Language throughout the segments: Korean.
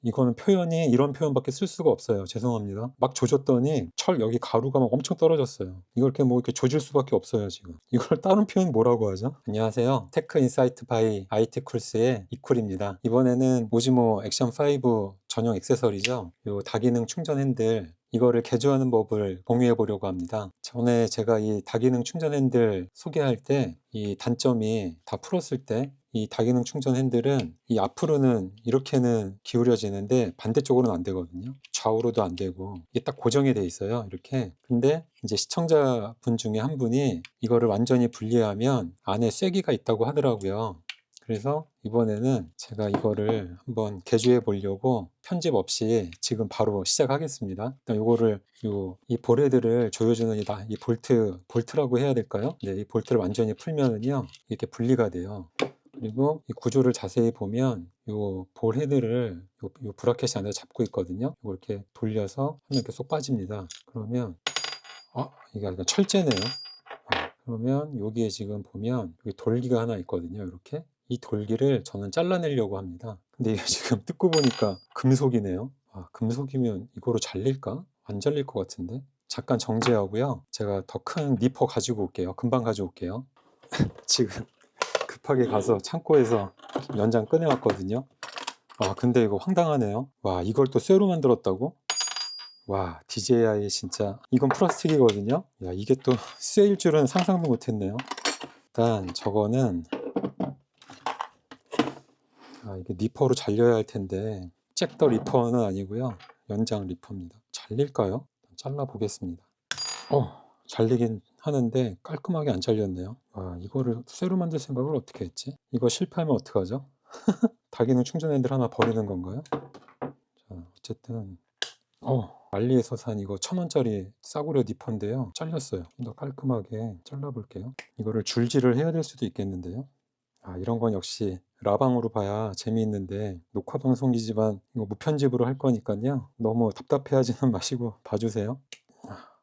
이거는 표현이 이런 표현밖에 쓸 수가 없어요. 죄송합니다. 막 조졌더니 철 여기 가루가 막 엄청 떨어졌어요. 이걸 이렇게 뭐 이렇게 조질 수밖에 없어요, 지금. 이걸 다른 표현 뭐라고 하죠? 안녕하세요. 테크 인사이트 바이 IT 쿨스의 이쿨입니다. 이번에는 모지모 액션 5 전용 액세서리죠. 요 다기능 충전 핸들 이거를 개조하는 법을 공유해 보려고 합니다. 전에 제가 이 다기능 충전 핸들 소개할 때 이 단점이 다 풀었을 때 이 다기능 충전 핸들은 이 앞으로는 이렇게는 기울여지는데 반대쪽으로는 안 되거든요. 좌우로도 안 되고 이게 딱 고정이 돼 있어요. 이렇게. 근데 이제 시청자분 중에 한 분이 이거를 완전히 분리하면 안에 쐐기가 있다고 하더라고요. 그래서 이번에는 제가 이거를 한번 개조해 보려고 편집 없이 지금 바로 시작하겠습니다. 일단 요거를 이 볼헤드를 조여주는 이 볼트라고 해야 될까요? 네, 이 볼트를 완전히 풀면은요 이렇게 분리가 돼요. 그리고 이 구조를 자세히 보면 요 볼 헤드를 요 브라켓이 안에 잡고 있거든요. 이걸 이렇게 돌려서 하면 이렇게 쏙 빠집니다. 그러면 이게 약간 철제네요. 그러면 여기에 지금 보면 여기 돌기가 하나 있거든요. 이렇게 이 돌기를 저는 잘라내려고 합니다. 근데 이게 지금 뜯고 보니까 금속이네요. 금속이면 이거로 잘릴까? 안 잘릴 것 같은데. 잠깐 정지하고요. 제가 더 큰 니퍼 가지고 올게요. 금방 가져올게요. 지금 급하게 가서 창고에서 연장 꺼내왔거든요. 근데 이거 황당하네요. 와, 이걸 또 쇠로 만들었다고? 와, DJI 진짜 이건 플라스틱이거든요. 야, 이게 또 쇠일 줄은 상상도 못했네요. 일단 저거는 이게 리퍼로 잘려야 할 텐데 잭더 리퍼는 아니고요. 연장 리퍼입니다. 잘릴까요? 잘라 보겠습니다. 잘리긴 하는데 깔끔하게 안 잘렸네요. 이거를 쇠로 만들 생각을 어떻게 했지? 이거 실패하면 어떡하죠? 다기능 충전 핸들 하나 버리는 건가요? 자, 어쨌든 알리에서 산 이거 1,000원짜리 싸구려 니퍼인데요. 잘렸어요. 좀 더 깔끔하게 잘라볼게요. 이거를 줄질을 해야 될 수도 있겠는데요. 이런 건 역시 라방으로 봐야 재미있는데 녹화 방송이지만 이거 무편집으로 할 거니까요. 너무 답답해하지는 마시고 봐주세요.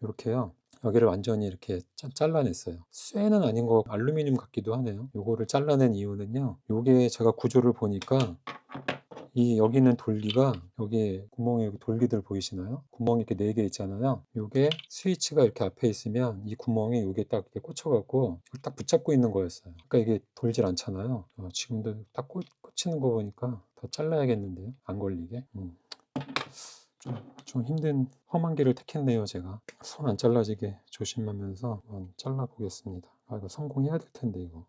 이렇게요. 여기를 완전히 이렇게 잘라냈어요. 쇠는 아닌 거 알루미늄 같기도 하네요. 요거를 잘라낸 이유는요. 요게 제가 구조를 보니까 여기 있는 돌기가 여기 구멍에 여기 돌기들 보이시나요? 구멍이 이렇게 4개 있잖아요. 요게 스위치가 이렇게 앞에 있으면 이 구멍이 여기에 딱 이렇게 꽂혀갖고 딱 붙잡고 있는 거였어요. 그러니까 이게 돌질 않잖아요. 지금도 딱 꽂히는 거 보니까 더 잘라야겠는데요. 안 걸리게. 좀 힘든 험한 길을 택했네요, 제가. 손 안 잘라지게 조심하면서 한번 잘라보겠습니다. 이거 성공해야 될 텐데, 이거.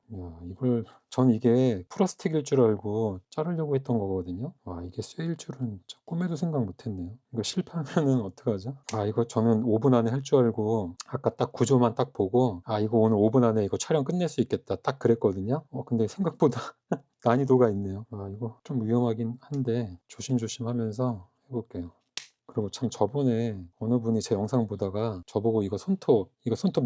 전 이게 플라스틱일 줄 알고 자르려고 했던 거거든요. 이게 쇠일 줄은 꿈에도 생각 못 했네요. 이거 실패하면은 어떡하죠? 이거 저는 5분 안에 할 줄 알고, 아까 딱 구조만 딱 보고, 이거 오늘 5분 안에 이거 촬영 끝낼 수 있겠다. 딱 그랬거든요. 근데 생각보다 난이도가 있네요. 이거 좀 위험하긴 한데, 조심조심 하면서 해볼게요. 그리고 참 저번에 어느 분이 제 영상 보다가 저보고 이거 손톱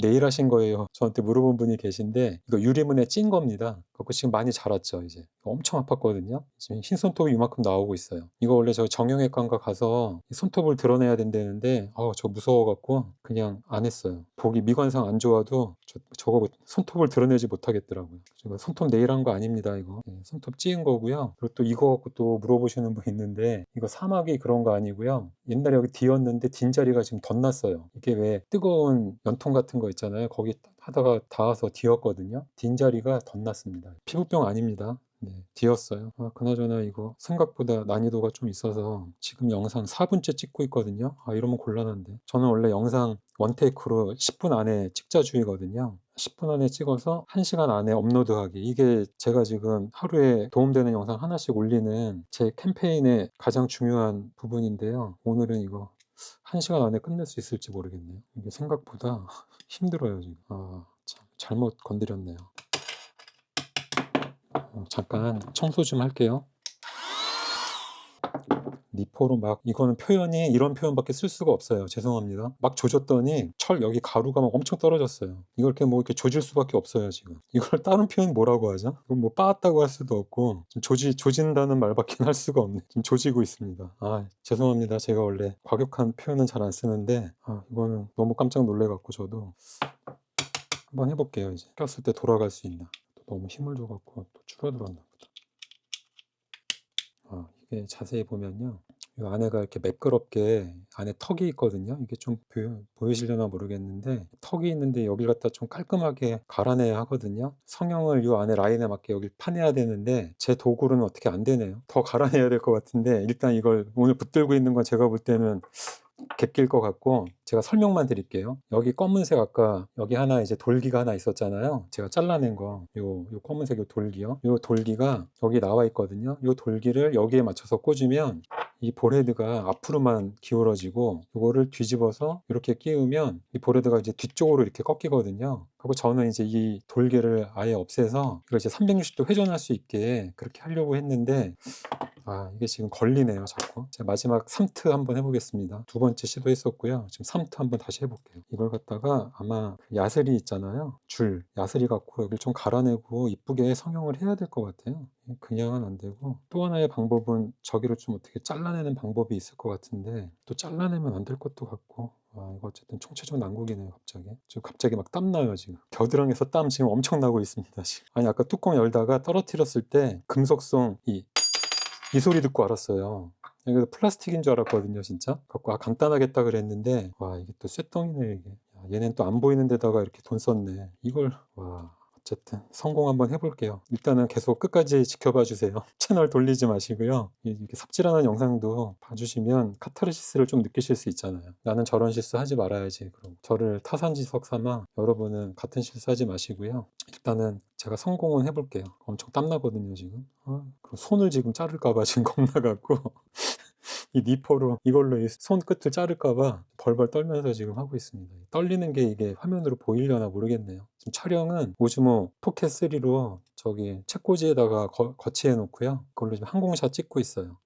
내일 하신 거예요. 저한테 물어본 분이 계신데 이거 유리문에 찐 겁니다. 그거 지금 많이 자랐죠, 이제. 엄청 아팠거든요. 지금 흰 손톱이 이만큼 나오고 있어요. 이거 원래 저 정형외과인가 가서 손톱을 드러내야 된다는데 저 무서워갖고 그냥 안 했어요. 보기 미관상 안 좋아도 저거 손톱을 드러내지 못하겠더라고요. 제가 손톱 내일 한 거 아닙니다, 이거. 손톱 찌은 거고요. 그리고 또 이거 갖고 또 물어보시는 분 있는데 이거 사막이 그런 거 아니고요. 옛날에 여기 뒤었는데 딘자리가 지금 덧났어요. 이게 왜 뜨거운 연통 같은 거 있잖아요. 거기 하다가 닿아서 뒤었거든요. 딘자리가 덧났습니다. 피부병 아닙니다. 네, 뒤었어요. 그나저나 이거 생각보다 난이도가 좀 있어서 지금 영상 4분째 찍고 있거든요. 이러면 곤란한데. 저는 원래 영상 원테이크로 10분 안에 찍자주의거든요. 10분 안에 찍어서 1시간 안에 업로드하기. 이게 제가 지금 하루에 도움되는 영상 하나씩 올리는 제 캠페인의 가장 중요한 부분인데요. 오늘은 이거 1시간 안에 끝낼 수 있을지 모르겠네요. 이게 생각보다 힘들어요, 지금. 참, 잘못 건드렸네요. 잠깐 청소 좀 할게요. 니퍼로 이거는 표현이 이런 표현밖에 쓸 수가 없어요. 죄송합니다. 막 조졌더니 철 여기 가루가 막 엄청 떨어졌어요. 이걸 이렇게 이렇게 조질 수밖에 없어요, 지금. 이걸 다른 표현 뭐라고 하죠? 이건 뭐 빠았다고 할 수도 없고, 지금 조진다는 말밖에 할 수가 없네. 지금 조지고 있습니다. 죄송합니다. 제가 원래 과격한 표현은 잘 안 쓰는데, 이거는 너무 깜짝 놀래갖고 저도 한번 해볼게요, 이제. 꼈을 때 돌아갈 수 있나. 또 너무 힘을 줘갖고 또 줄어들었나 보다. 이게 자세히 보면요. 이 안에가 이렇게 매끄럽게 안에 턱이 있거든요. 이게 좀 보이시려나 모르겠는데 턱이 있는데 여기를 갖다 좀 깔끔하게 갈아내야 하거든요. 성형을 이 안에 라인에 맞게 여기 파내야 되는데 제 도구로는 어떻게 안 되네요. 더 갈아내야 될 것 같은데 일단 이걸 오늘 붙들고 있는 건 제가 볼 때는 객길 것 같고 제가 설명만 드릴게요. 여기 검은색 아까 여기 하나 이제 돌기가 하나 있었잖아요. 제가 잘라낸 거 요 검은색 요 돌기요. 요 돌기가 여기 나와 있거든요. 요 돌기를 여기에 맞춰서 꽂으면 이 볼헤드가 앞으로만 기울어지고 이거를 뒤집어서 이렇게 끼우면 이 볼헤드가 이제 뒤쪽으로 이렇게 꺾이거든요. 그리고 저는 이제 이 돌개를 아예 없애서 이걸 이제 360도 회전할 수 있게 그렇게 하려고 했는데 이게 지금 걸리네요, 자꾸. 제가 마지막 3트 한번 해보겠습니다. 두 번째 시도했었고요. 지금 3트 한번 다시 해볼게요. 이걸 갖다가 아마 야스리 있잖아요. 야스리 갖고 여기를 좀 갈아내고 이쁘게 성형을 해야 될 것 같아요. 그냥은 안 되고 또 하나의 방법은 저기를 좀 어떻게 잘라내는 방법이 있을 것 같은데 또 잘라내면 안 될 것도 같고 이거 어쨌든 총체적 난국이네요, 갑자기. 지금 갑자기 막 땀나요, 지금. 겨드랑이에서 땀 지금 엄청 나고 있습니다, 지금. 아니, 아까 뚜껑 열다가 떨어뜨렸을 때 금속성 이 소리 듣고 알았어요. 이거 플라스틱인 줄 알았거든요, 진짜. 갖고 간단하겠다 그랬는데 이게 또 쇳덩이네, 이게. 얘는 또 안 보이는 데다가 이렇게 돈 썼네. 이걸 어쨌든 성공 한번 해볼게요. 일단은 계속 끝까지 지켜봐 주세요. 채널 돌리지 마시고요. 이렇게 삽질하는 영상도 봐주시면 카타르시스를 좀 느끼실 수 있잖아요. 나는 저런 실수 하지 말아야지. 그럼 저를 타산지석 삼아 여러분은 같은 실수 하지 마시고요. 일단은 제가 성공은 해볼게요. 엄청 땀나거든요, 지금. 손을 지금 자를까봐 지금 겁나갖고 이 니퍼로 이걸로 이 손끝을 자를까봐 벌벌 떨면서 지금 하고 있습니다. 떨리는 게 이게 화면으로 보이려나 모르겠네요. 지금 촬영은 오즈모 포켓3로 저기 책꽂이에다가 거치해 놓고요. 그걸로 지금 항공샷 찍고 있어요.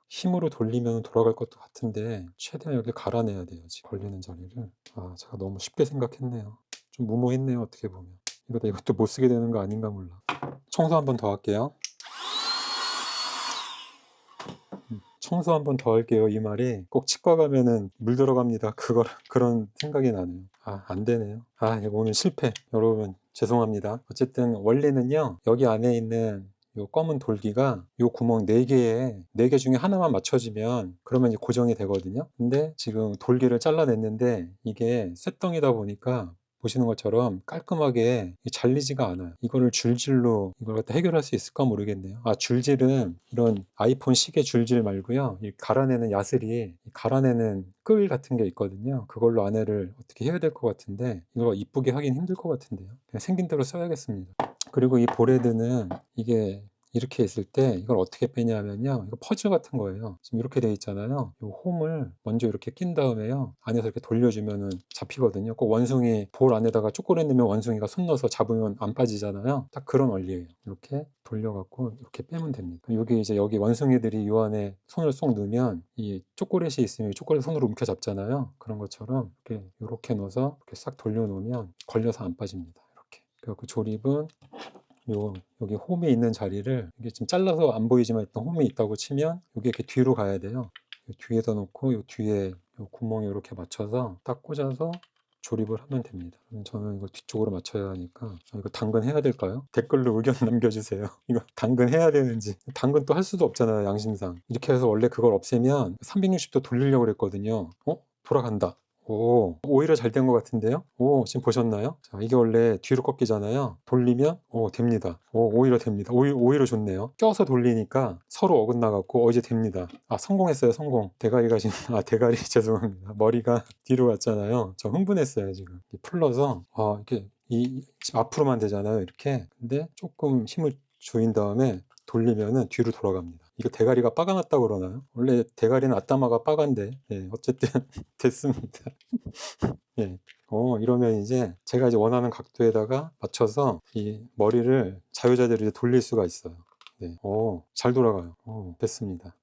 힘으로 돌리면 돌아갈 것도 같은데 최대한 여기 갈아내야 돼요, 지금 걸리는 자리를. 제가 너무 쉽게 생각했네요. 좀 무모했네요, 어떻게 보면. 이것도 못 쓰게 되는 거 아닌가 몰라. 청소 한번 더 할게요. 청소 한번 더 할게요. 이 말이 꼭 치과 가면은 물 들어갑니다. 그런 생각이 나네요. 안 되네요. 이거 오늘 실패. 여러분 죄송합니다. 어쨌든 원래는요, 여기 안에 있는 요 검은 돌기가 요 구멍 4개 중에 하나만 맞춰지면 그러면 이제 고정이 되거든요. 근데 지금 돌기를 잘라냈는데 이게 쇳덩이다 보니까 보시는 것처럼 깔끔하게 잘리지가 않아요. 이거를 줄질로 이걸 갖다 해결할 수 있을까 모르겠네요. 줄질은 이런 아이폰 시계 줄질 말고요. 이 갈아내는 야스리, 갈아내는 끌 같은 게 있거든요. 그걸로 안에를 어떻게 해야 될 것 같은데 이거 이쁘게 하긴 힘들 것 같은데요. 그냥 생긴 대로 써야겠습니다. 그리고 이 볼헤드는 이게 이렇게 있을 때 이걸 어떻게 빼냐면요, 이거 퍼즐 같은 거예요. 지금 이렇게 돼 있잖아요. 이 홈을 먼저 이렇게 낀 다음에요, 안에서 이렇게 돌려주면은 잡히거든요. 꼭 원숭이 볼 안에다가 초콜릿 넣으면 원숭이가 손 넣어서 잡으면 안 빠지잖아요. 딱 그런 원리예요. 이렇게 돌려갖고 이렇게 빼면 됩니다. 여기 원숭이들이 이 안에 손을 쏙 넣으면 이 초콜릿이 있으면 이 초콜릿 손으로 움켜 잡잖아요. 그런 것처럼 이렇게 넣어서 이렇게 싹 돌려놓으면 걸려서 안 빠집니다. 이렇게. 그리고 조립은 여기 홈이 있는 자리를 이게 지금 잘라서 안 보이지만 일단 홈이 있다고 치면 이게 이렇게 뒤로 가야 돼요. 뒤에다 놓고 요 뒤에 요 구멍에 이렇게 맞춰서 딱 꽂아서 조립을 하면 됩니다. 저는 이걸 뒤쪽으로 맞춰야 하니까 이거 당근해야 될까요? 댓글로 의견 남겨주세요. 이거 당근해야 되는지. 당근 또 할 수도 없잖아요, 양심상. 이렇게 해서 원래 그걸 없애면 360도 돌리려고 그랬거든요. 돌아간다. 오히려 잘 된 것 같은데요? 지금 보셨나요? 자, 이게 원래 뒤로 꺾이잖아요. 돌리면, 됩니다. 오히려 됩니다. 오히려 좋네요. 껴서 돌리니까 서로 어긋나갖고, 이제 됩니다. 성공했어요, 성공. 대가리가 지금, 대가리, 죄송합니다. 머리가 뒤로 갔잖아요. 저 흥분했어요, 지금. 풀러서, 이렇게, 지금 앞으로만 되잖아요, 이렇게. 근데 조금 힘을 조인 다음에 돌리면은 뒤로 돌아갑니다. 이거 대가리가 빠가났다고 그러나요? 원래 대가리는 아따마가 빠간데, 어쨌든 됐습니다. 예. 이러면 이제 제가 이제 원하는 각도에다가 맞춰서 이 머리를 자유자재로 돌릴 수가 있어요. 네. 잘 돌아가요. 됐습니다.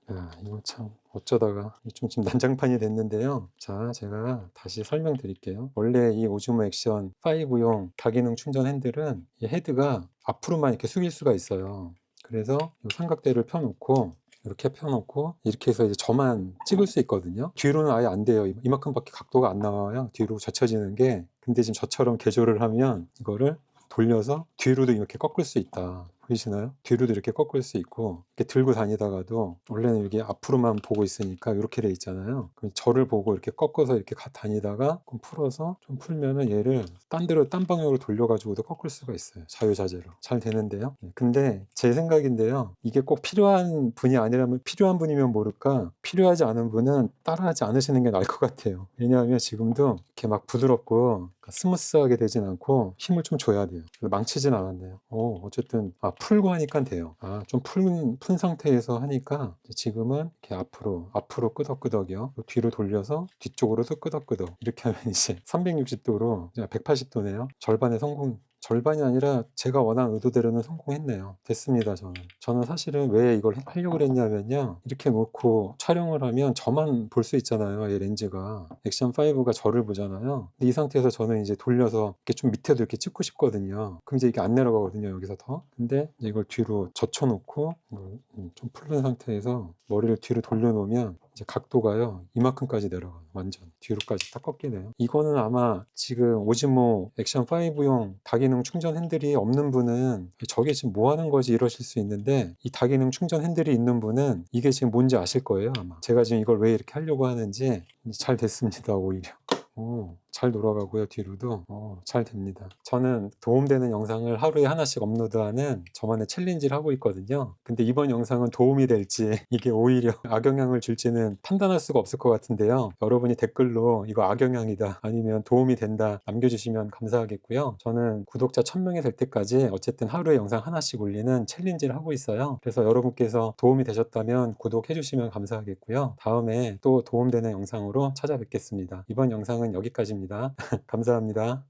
이거 참 어쩌다가 좀 지금 난장판이 됐는데요. 자, 제가 다시 설명드릴게요. 원래 이 오즈모 액션 5용 다기능 충전 핸들은 이 헤드가 앞으로만 이렇게 숙일 수가 있어요. 그래서 이 삼각대를 펴놓고 이렇게 펴놓고 이렇게 해서 이제 저만 찍을 수 있거든요. 뒤로는 아예 안 돼요. 이만큼밖에 각도가 안 나와요, 뒤로 젖혀지는 게. 근데 지금 저처럼 개조를 하면 이거를 돌려서 뒤로도 이렇게 꺾을 수 있다. 보이시나요? 뒤로도 이렇게 꺾을 수 있고, 이렇게 들고 다니다가도 원래는 여기 앞으로만 보고 있으니까 이렇게 돼 있잖아요. 그럼 저를 보고 이렇게 꺾어서 이렇게 다니다가 좀 풀어서 좀 풀면은 얘를 딴 데로 딴 방향으로 돌려가지고도 꺾을 수가 있어요. 자유자재로 잘 되는데요. 근데 제 생각인데요, 이게 꼭 필요한 분이 아니라면, 필요한 분이면 모를까 필요하지 않은 분은 따라하지 않으시는 게 나을 것 같아요. 왜냐하면 지금도 이렇게 막 부드럽고 스무스하게 되진 않고 힘을 좀 줘야 돼요. 망치진 않았네요. 어쨌든 풀고 하니까 돼요. 좀 푼 상태에서 하니까 지금은 이렇게 앞으로 끄덕끄덕이요. 뒤로 돌려서 뒤쪽으로도 끄덕끄덕 이렇게 하면 이제 360도로 180도네요. 절반이 아니라 제가 원한 의도대로는 성공했네요. 됐습니다. 저는 사실은 왜 이걸 하려고 그랬냐면요, 이렇게 놓고 촬영을 하면 저만 볼 수 있잖아요. 이 렌즈가 액션5가 저를 보잖아요. 근데 이 상태에서 저는 이제 돌려서 이렇게 좀 밑에도 이렇게 찍고 싶거든요. 그럼 이제 이게 안 내려가거든요, 여기서 더. 근데 이제 이걸 뒤로 젖혀놓고 좀 풀린 상태에서 머리를 뒤로 돌려놓으면 이제 각도가요, 이만큼까지 내려가요. 완전 뒤로까지 딱 꺾이네요. 이거는 아마 지금 오즈모 액션5용 다기능 충전 핸들이 없는 분은 저게 지금 뭐 하는 거지 이러실 수 있는데, 이 다기능 충전 핸들이 있는 분은 이게 지금 뭔지 아실 거예요. 아마 제가 지금 이걸 왜 이렇게 하려고 하는지 잘 됐습니다. 오히려 잘 돌아가고요. 뒤로도 잘 됩니다. 저는 도움되는 영상을 하루에 하나씩 업로드하는 저만의 챌린지를 하고 있거든요. 근데 이번 영상은 도움이 될지 이게 오히려 악영향을 줄지는 판단할 수가 없을 것 같은데요. 여러분이 댓글로 이거 악영향이다 아니면 도움이 된다 남겨주시면 감사하겠고요. 저는 구독자 1000명이 될 때까지 어쨌든 하루에 영상 하나씩 올리는 챌린지를 하고 있어요. 그래서 여러분께서 도움이 되셨다면 구독해 주시면 감사하겠고요. 다음에 또 도움되는 영상으로 찾아뵙겠습니다. 이번 영상은 여기까지입니다. 감사합니다.